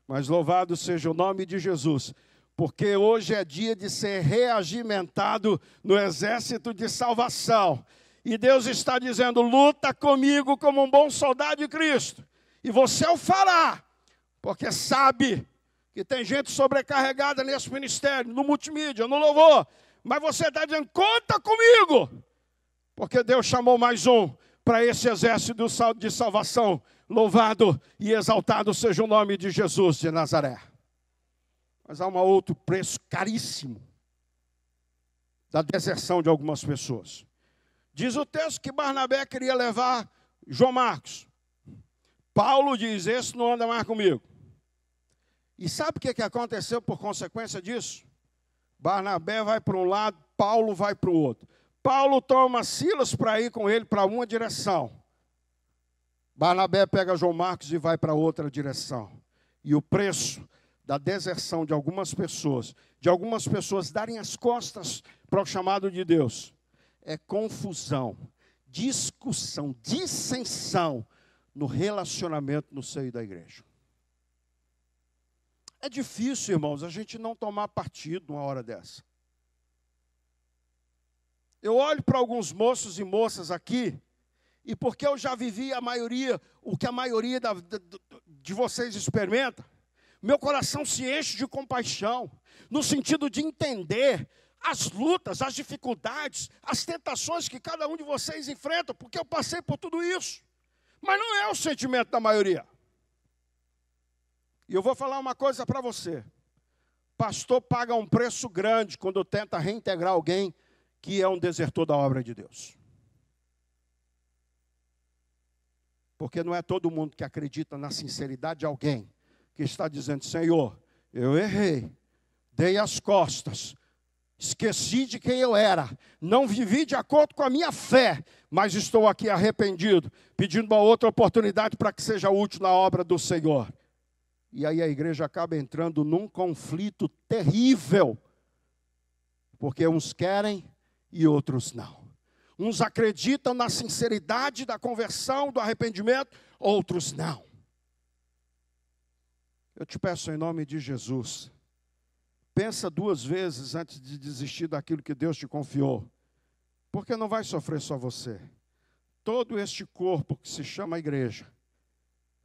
Mas louvado seja o nome de Jesus, porque hoje é dia de ser reagimentado no exército de salvação. E Deus está dizendo, luta comigo como um bom soldado de Cristo. E você o fará, porque sabe que tem gente sobrecarregada nesse ministério, no multimídia, no louvor. Mas você está dizendo, conta comigo, porque Deus chamou mais um para esse exército de salvação. Louvado e exaltado seja o nome de Jesus de Nazaré. Mas há um outro preço caríssimo da deserção de algumas pessoas. Diz o texto que Barnabé queria levar João Marcos. Paulo diz, esse não anda mais comigo. E sabe o que aconteceu por consequência disso? Barnabé vai para um lado, Paulo vai para o outro. Paulo toma Silas para ir com ele para uma direção. Barnabé pega João Marcos e vai para outra direção. E o preço da deserção de algumas pessoas darem as costas para o chamado de Deus, é confusão, discussão, dissensão no relacionamento no seio da igreja. É difícil, irmãos, a gente não tomar partido numa hora dessa. Eu olho para alguns moços e moças aqui, e porque eu já vivi o que a maioria de vocês experimenta, meu coração se enche de compaixão, no sentido de entender as lutas, as dificuldades, as tentações que cada um de vocês enfrenta, porque eu passei por tudo isso. Mas não é o sentimento da maioria. E eu vou falar uma coisa para você. Pastor paga um preço grande quando tenta reintegrar alguém que é um desertor da obra de Deus. Porque não é todo mundo que acredita na sinceridade de alguém que está dizendo, Senhor, eu errei, dei as costas, esqueci de quem eu era, não vivi de acordo com a minha fé, mas estou aqui arrependido, pedindo uma outra oportunidade para que seja útil na obra do Senhor. E aí a igreja acaba entrando num conflito terrível, porque uns querem e outros não. Uns acreditam na sinceridade da conversão, do arrependimento, outros não. Eu te peço em nome de Jesus, pensa 2 vezes antes de desistir daquilo que Deus te confiou, porque não vai sofrer só você. Todo este corpo que se chama igreja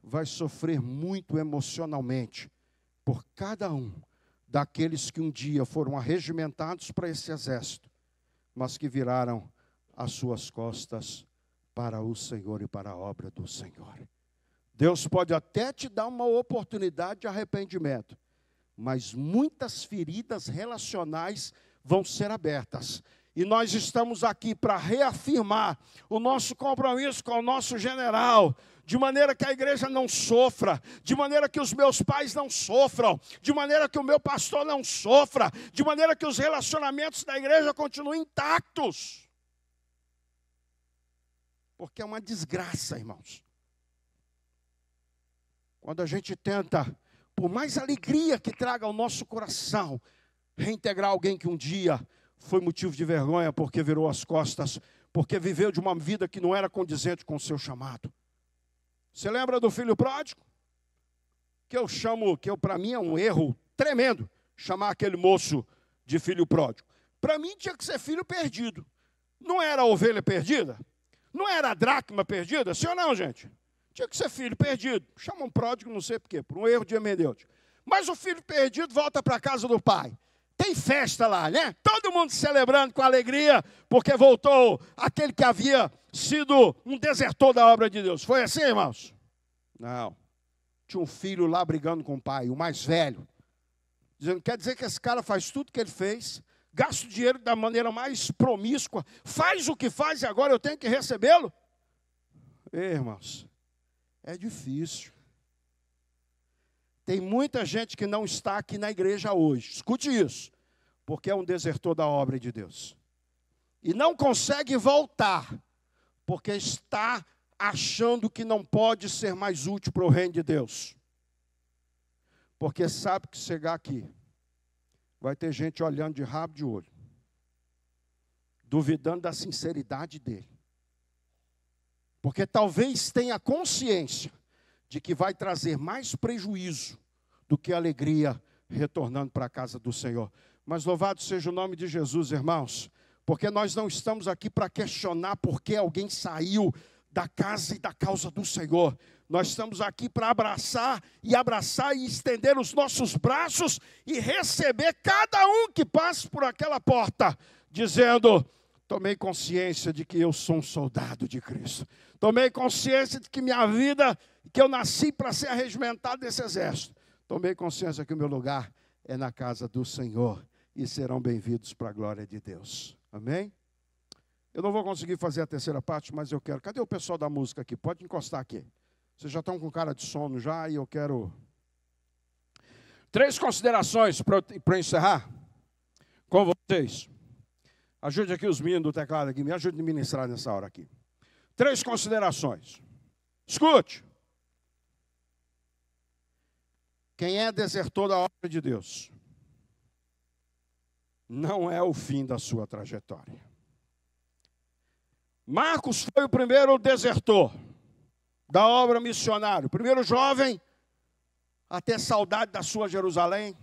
vai sofrer muito emocionalmente por cada um daqueles que um dia foram arregimentados para esse exército, mas que viraram as suas costas para o Senhor e para a obra do Senhor. Deus pode até te dar uma oportunidade de arrependimento, mas muitas feridas relacionais vão ser abertas. E nós estamos aqui para reafirmar o nosso compromisso com o nosso general, de maneira que a igreja não sofra, de maneira que os meus pais não sofram, de maneira que o meu pastor não sofra, de maneira que os relacionamentos da igreja continuem intactos. Porque é uma desgraça, irmãos. Quando a gente tenta, por mais alegria que traga ao nosso coração, reintegrar alguém que um dia foi motivo de vergonha porque virou as costas, porque viveu de uma vida que não era condizente com o seu chamado. Você lembra do filho pródigo? para mim é um erro tremendo, chamar aquele moço de filho pródigo. Para mim tinha que ser filho perdido. Não era a ovelha perdida? Não era a dracma perdida? Sim ou não, gente? Tinha que ser filho perdido. Chamam pródigo, não sei por quê, por um erro de hermenêutica. Mas o filho perdido volta para a casa do pai. Tem festa lá, né? Todo mundo celebrando com alegria, porque voltou aquele que havia sido um desertor da obra de Deus. Foi assim, irmãos? Não. Tinha um filho lá brigando com o pai, o mais velho. Dizendo, quer dizer que esse cara faz tudo que ele fez, gasta o dinheiro da maneira mais promíscua, faz o que faz e agora eu tenho que recebê-lo? Ei, irmãos, é difícil. Tem muita gente que não está aqui na igreja hoje, escute isso, porque é um desertor da obra de Deus. E não consegue voltar, porque está achando que não pode ser mais útil para o reino de Deus. Porque sabe que chegar aqui, vai ter gente olhando de rabo de olho, duvidando da sinceridade dele. Porque talvez tenha consciência de que vai trazer mais prejuízo do que alegria retornando para a casa do Senhor. Mas louvado seja o nome de Jesus, irmãos, porque nós não estamos aqui para questionar por que alguém saiu da casa e da causa do Senhor. Nós estamos aqui para abraçar e estender os nossos braços e receber cada um que passe por aquela porta, dizendo, tomei consciência de que eu sou um soldado de Cristo. Tomei consciência de que minha vida, que eu nasci para ser arregimentado desse exército. Tomei consciência que o meu lugar é na casa do Senhor e serão bem-vindos para a glória de Deus. Amém? Eu não vou conseguir fazer a terceira parte, mas eu quero. Cadê o pessoal da música aqui? Pode encostar aqui. Vocês já estão com cara de sono já e eu quero... 3 considerações para encerrar com vocês. Ajude aqui os meninos do teclado aqui, me ajude a ministrar nessa hora aqui. 3 considerações. Escute. Quem é desertor da obra de Deus não é o fim da sua trajetória. Marcos foi o primeiro desertor da obra missionária, o primeiro jovem a ter saudade da sua Jerusalém,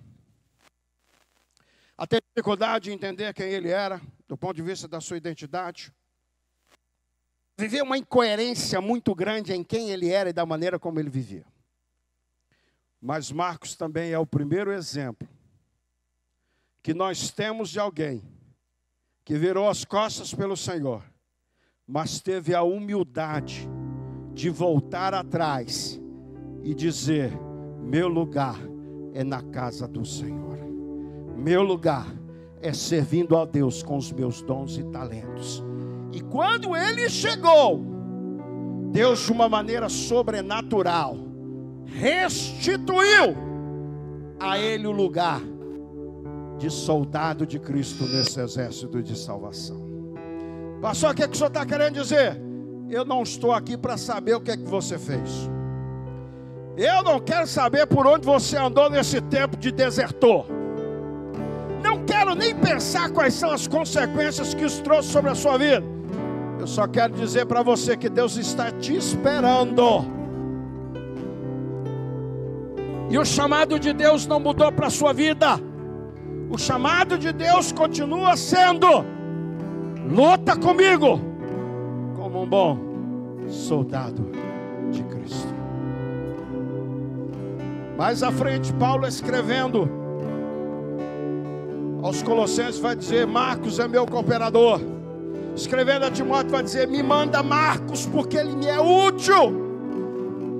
a ter dificuldade de entender quem ele era, do ponto de vista da sua identidade, viver uma incoerência muito grande em quem ele era e da maneira como ele vivia. Mas Marcos também é o primeiro exemplo que nós temos de alguém que virou as costas pelo Senhor, mas teve a humildade de voltar atrás e dizer, meu lugar é na casa do Senhor. Meu lugar é servindo a Deus com os meus dons e talentos. E quando ele chegou, Deus de uma maneira sobrenatural restituiu a ele o lugar de soldado de Cristo nesse exército de salvação. Pastor, o que o senhor está querendo dizer? Eu não estou aqui para saber o que é que você fez. Eu não quero saber por onde você andou nesse tempo de desertor. Não quero nem pensar quais são as consequências que isso trouxe sobre a sua vida. Eu só quero dizer para você que Deus está te esperando. E o chamado de Deus não mudou para a sua vida. O chamado de Deus continua sendo: luta comigo como um bom soldado de Cristo. Mais à frente, Paulo escrevendo aos Colossenses vai dizer, Marcos é meu cooperador. Escrevendo a Timóteo vai dizer, me manda Marcos porque ele me é útil.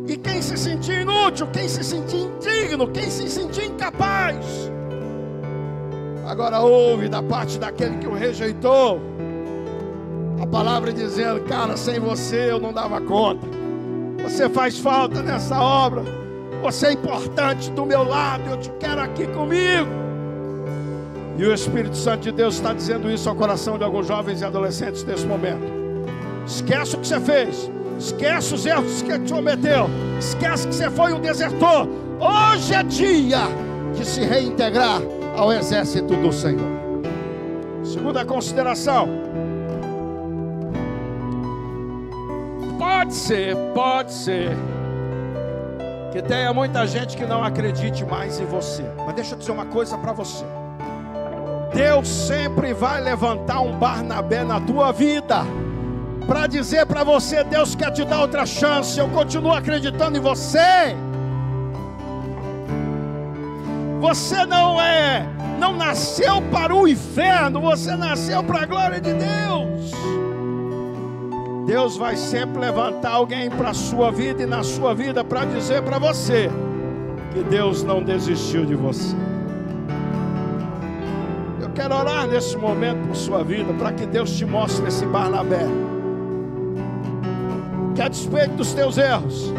E quem se sentir inútil, quem se sentir indigno, quem se sentir incapaz, agora ouve da parte daquele que o rejeitou a palavra dizendo, cara, sem você eu não dava conta. Você faz falta nessa obra. Você é importante do meu lado, eu te quero aqui comigo. E o Espírito Santo de Deus está dizendo isso ao coração de alguns jovens e adolescentes nesse momento. Esquece o que você fez. Esquece os erros que te cometeu. Esquece que você foi um desertor. Hoje é dia de se reintegrar ao exército do Senhor. Segunda consideração. Pode ser Que tenha muita gente que não acredite mais em você. Mas deixa eu dizer uma coisa para você. Deus sempre vai levantar um Barnabé na tua vida, para dizer para você: Deus quer te dar outra chance, eu continuo acreditando em você. Você não nasceu para o inferno, você nasceu para a glória de Deus. Deus vai sempre levantar alguém para a sua vida e na sua vida para dizer para você que Deus não desistiu de você. Eu quero orar nesse momento por sua vida, para que Deus te mostre esse Barnabé, que a despeito dos teus erros,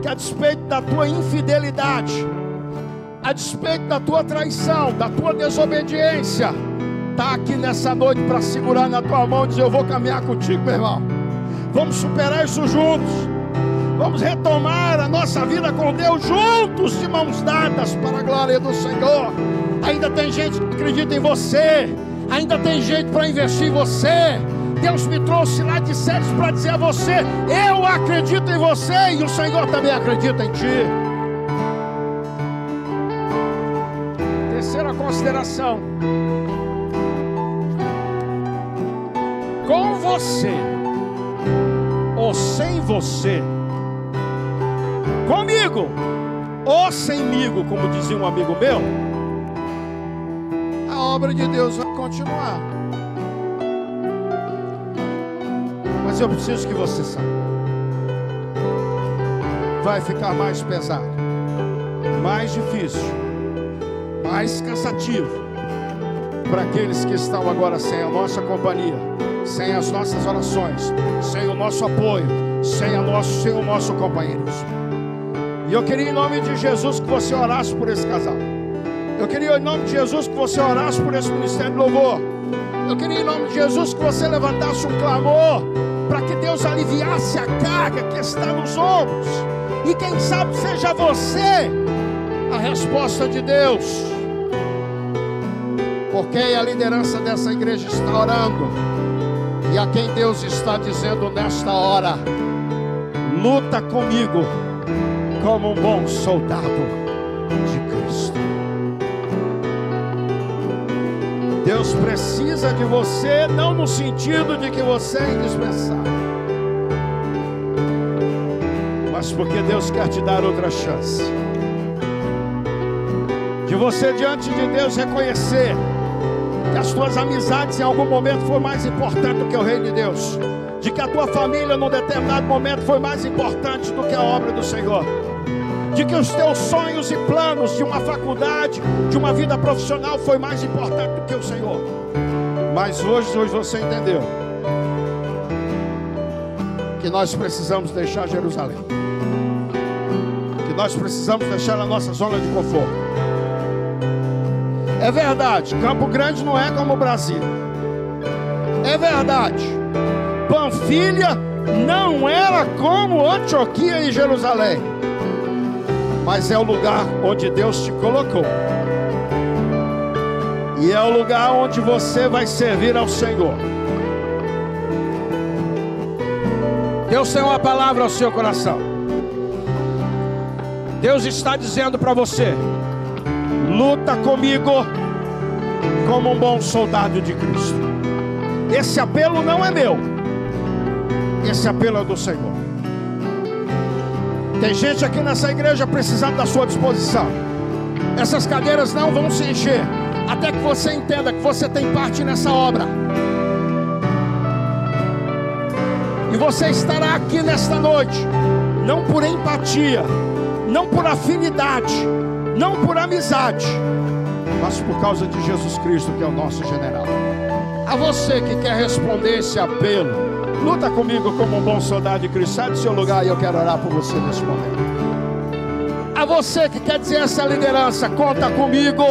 que a despeito da tua infidelidade, a despeito da tua traição, da tua desobediência, está aqui nessa noite para segurar na tua mão e dizer: eu vou caminhar contigo, meu irmão. Vamos superar isso juntos. Vamos retomar a nossa vida com Deus juntos, de mãos dadas, para a glória do Senhor. Ainda tem gente que acredita em você. Ainda tem gente para investir em você. Deus me trouxe lá de Séries para dizer a você: eu acredito em você, e o Senhor também acredita em ti. Terceira consideração: com você ou sem você, comigo ou semigo, como dizia um amigo meu, a obra de Deus vai continuar. Mas eu preciso que você saiba, vai ficar mais pesado, mais difícil, mais cansativo para aqueles que estão agora sem a nossa companhia, sem as nossas orações, sem o nosso apoio, sem o nosso companheirismo. E eu queria, em nome de Jesus, que você orasse por esse casal. Eu queria, em nome de Jesus, que você orasse por esse ministério de louvor. Eu queria, em nome de Jesus, que você levantasse um clamor para que Deus aliviasse a carga que está nos ombros. E quem sabe seja você a resposta de Deus. Porque a liderança dessa igreja está orando, e a quem Deus está dizendo nesta hora: luta comigo como um bom soldado de Cristo. Deus precisa de você, não no sentido de que você é indispensável, mas porque Deus quer te dar outra chance. De você, diante de Deus, reconhecer que as tuas amizades em algum momento foram mais importantes do que o reino de Deus, de que a tua família num determinado momento foi mais importante do que a obra do Senhor, de que os teus sonhos e planos de uma faculdade, de uma vida profissional foi mais importante do que o Senhor. Mas hoje você entendeu que nós precisamos deixar Jerusalém, que nós precisamos deixar a nossa zona de conforto. É verdade, Campo Grande não é como Brasília. É verdade, Panfilha não era como Antioquia e Jerusalém. Mas é o lugar onde Deus te colocou. E é o lugar onde você vai servir ao Senhor. Deus tem uma palavra ao seu coração. Deus está dizendo para você: luta comigo como um bom soldado de Cristo. Esse apelo não é meu, esse apelo é do Senhor. Tem gente aqui nessa igreja precisando da sua disposição. Essas cadeiras não vão se encher até que você entenda que você tem parte nessa obra. E você estará aqui nesta noite, não por empatia, não por afinidade, não por amizade, mas por causa de Jesus Cristo, que é o nosso general. A você que quer responder esse apelo, luta comigo como um bom soldado de Cristo. Sai do seu lugar e eu quero orar por você nesse momento. A você que quer dizer essa liderança: conta comigo,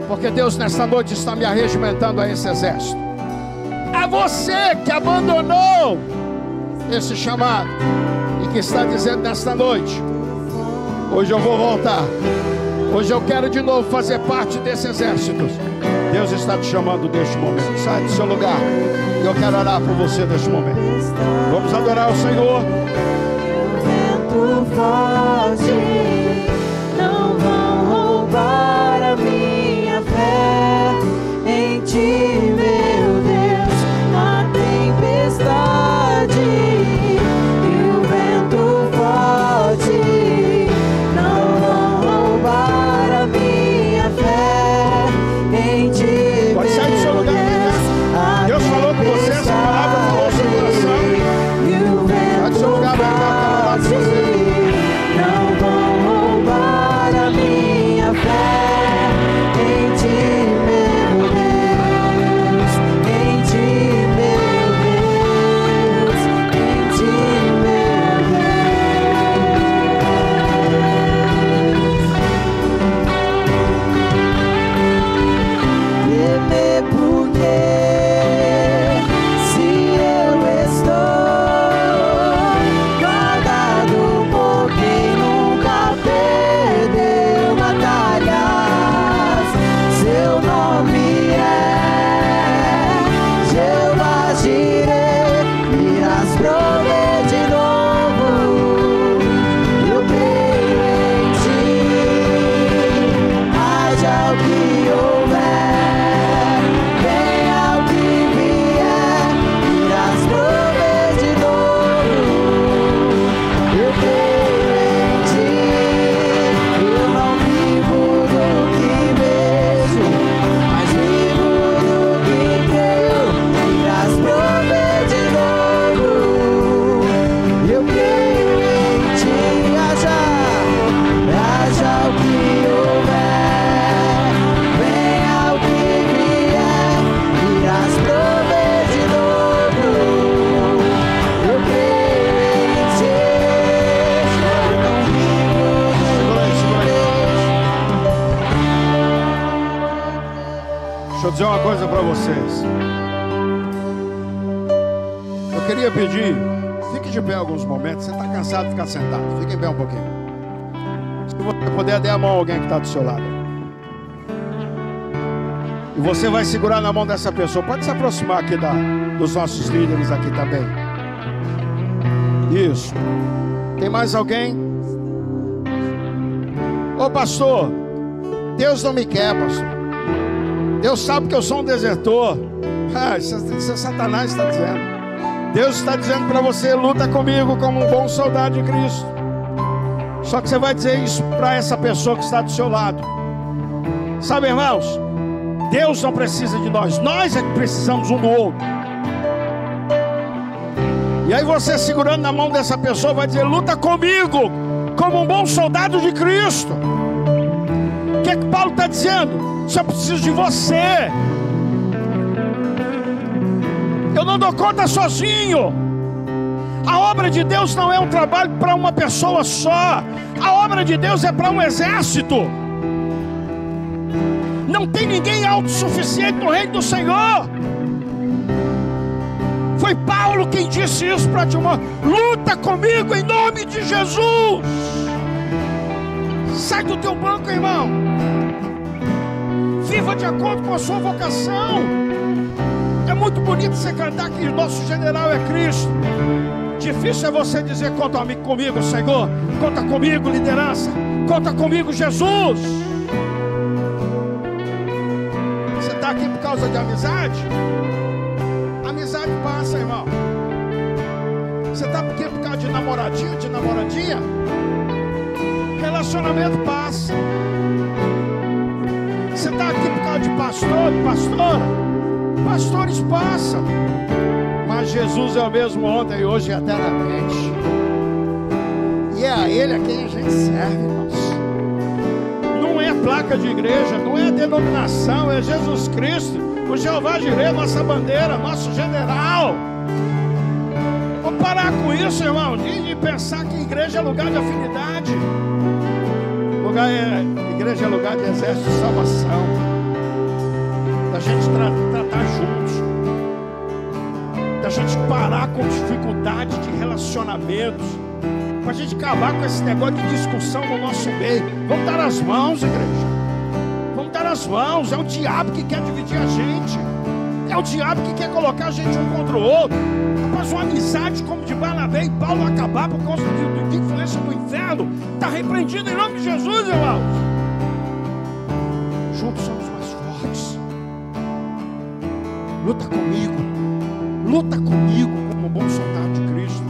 porque Deus nesta noite está me arregimentando a esse exército. A você que abandonou esse chamado e que está dizendo nesta noite: hoje eu vou voltar, hoje eu quero de novo fazer parte desse exército. Deus está te chamando neste momento. Sai do seu lugar e eu quero orar por você neste momento. Vamos adorar o Senhor. vento forte não vão roubar a minha fé em ti, meu Deus. A tempestade e o vento forte não vão roubar a minha fé em ti, Pode sair do seu lugar, Deus falou com você, essa palavra falou ao seu coração. Sai do seu lugar, vai cá, não vão roubar a minha fé em ti, meu Deus, em ti, meu Deus, em ti, meu Deus. Temer porque se eu estou guardado por quem nunca perdeu batalhas, seu nome é Jeová Jireh, irás prover de novo. Eu creio em ti, haja o que houver, venha o que vier, irás prover de novo. Eu creio em ti, eu não vivo do que vejo, mas vivo do que creio, irás prover de novo. Eu creio em ti, haja o que houver, venha o que vier, irás prover de novo. Eu creio em ti, eu não vivo do que Deixa eu dizer uma coisa para vocês. Eu queria pedir, fique de pé alguns momentos. Você está cansado de ficar sentado? Fique em pé um pouquinho. Se você puder, dê a mão a alguém que está do seu lado. E você vai segurar na mão dessa pessoa. Pode se aproximar aqui dos nossos líderes aqui também. Isso. Tem mais alguém? Ô pastor, Deus não me quer, pastor. Deus sabe que eu sou um desertor. Isso é Satanás que está dizendo. Deus está dizendo para você: luta comigo como um bom soldado de Cristo. Só que você vai dizer isso para essa pessoa que está do seu lado. Sabe, irmãos, Deus não precisa de nós, nós é que precisamos um do outro. E aí você, segurando na mão dessa pessoa, vai dizer: luta comigo como um bom soldado de Cristo. O que é que Paulo está dizendo? Só preciso de você. Eu não dou conta sozinho. A obra de Deus não é um trabalho para uma pessoa só. A obra de Deus é para um exército. Não tem ninguém autossuficiente no reino do Senhor. Foi Paulo quem disse isso para Timóteo: luta comigo em nome de Jesus. Sai do teu banco, irmão. Viva de acordo com a sua vocação. É muito bonito você cantar que nosso general é Cristo. Difícil é você dizer: conta comigo, Senhor. Conta comigo, liderança. Conta comigo, Jesus. Você está aqui por causa de amizade? Amizade passa, irmão. Você está aqui por causa de namoradinha? Relacionamento passa. Você está aqui por causa de pastor, de pastora? Pastores passam. Mas Jesus é o mesmo ontem, hoje e eternamente. E é a Ele a quem a gente serve, irmãos. Não é placa de igreja, não é denominação, é Jesus Cristo, o Jeová Jireh, nossa bandeira, nosso general. Vamos parar com isso, irmão, de pensar que igreja é lugar de afinidade. Igreja é lugar de exército de salvação, da gente tratar juntos, da gente parar com dificuldade de relacionamentos, para a gente acabar com esse negócio de discussão no nosso meio. Vamos dar as mãos, igreja. Vamos dar as mãos. É o diabo que quer dividir a gente. É o diabo que quer colocar a gente um contra o outro. Rapaz, uma amizade como de Barnabé e Paulo acabar por causa de influência influência do inferno está repreendido em nome de Jesus, irmãos. Juntos somos mais fortes. Luta comigo como bom soldado de Cristo.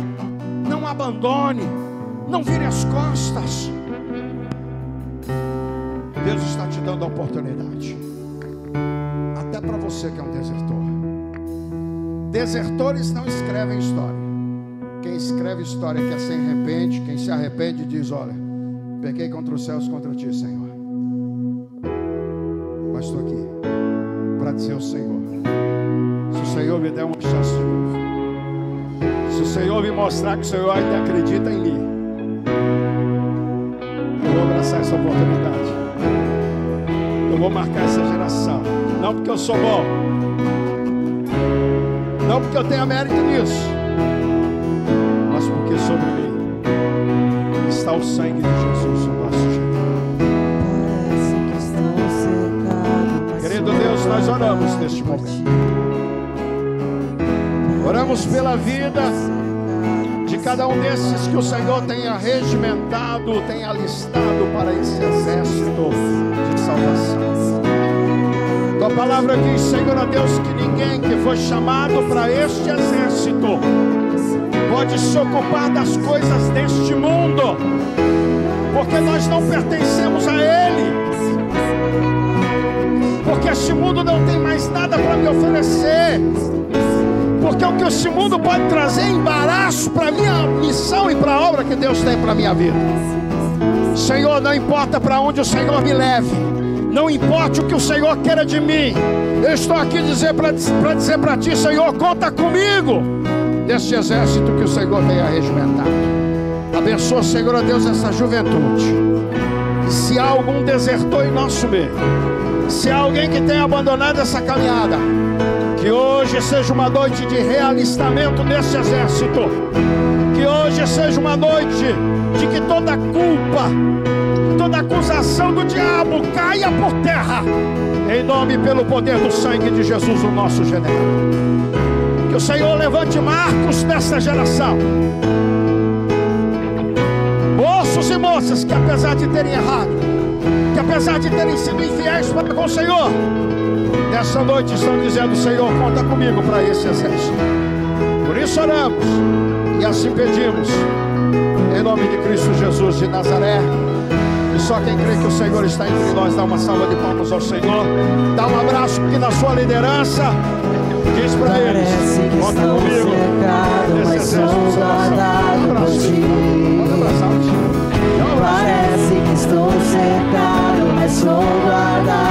Não abandone, não vire as costas. Deus está te dando a oportunidade, até para você que é um desertor. Desertores não escrevem história. Quem escreve história é quem se arrepende. Quem se arrepende diz: olha, pequei contra os céus, contra ti, Senhor. Mas estou aqui para dizer ao Senhor: se o Senhor me der uma chance de novo, se o Senhor me mostrar que o Senhor ainda acredita em mim, eu vou abraçar essa oportunidade. Eu vou marcar essa geração. Não porque eu sou bom, não porque eu tenha mérito nisso, mas porque sobre mim está o sangue de Jesus, o nosso Jesus. Querido Deus, nós oramos neste momento. Oramos pela vida de cada um desses que o Senhor tenha regimentado, tenha alistado para esse exército de salvação. Tua palavra diz, Senhor, a Deus, que ninguém que foi chamado para este exército pode se ocupar das coisas deste mundo, porque nós não pertencemos a ele, porque este mundo não tem mais nada para me oferecer, porque o que este mundo pode trazer é embaraço para a minha missão e para a obra que Deus tem para a minha vida. Senhor, não importa para onde o Senhor me leve, não importa o que o Senhor queira de mim, eu estou aqui para dizer para ti, Senhor, conta comigo neste exército que o Senhor tem arregimentado. Abençoa, Senhor, a Deus, essa juventude. E se há algum desertor em nosso meio, se há alguém que tenha abandonado essa caminhada, que hoje seja uma noite de realistamento nesse exército, que hoje seja uma noite de que toda culpa, toda acusação do diabo caia por terra, em nome e pelo poder do sangue de Jesus, o nosso general. Que o Senhor levante marcos nessa geração, moços e moças que, apesar de terem errado, que apesar de terem sido infiéis para com o Senhor, nessa noite estão dizendo: Senhor, conta comigo para esse exército. Por isso oramos e assim pedimos, em nome de Cristo Jesus de Nazaré. E só quem crê que o Senhor está entre nós, dá uma salva de palmas ao Senhor, dá um abraço aqui na sua liderança, diz para eles: conta comigo nesse exército de salvação. Pode abraçar o Senhor. Parece que estou cercado, mas sou guardado.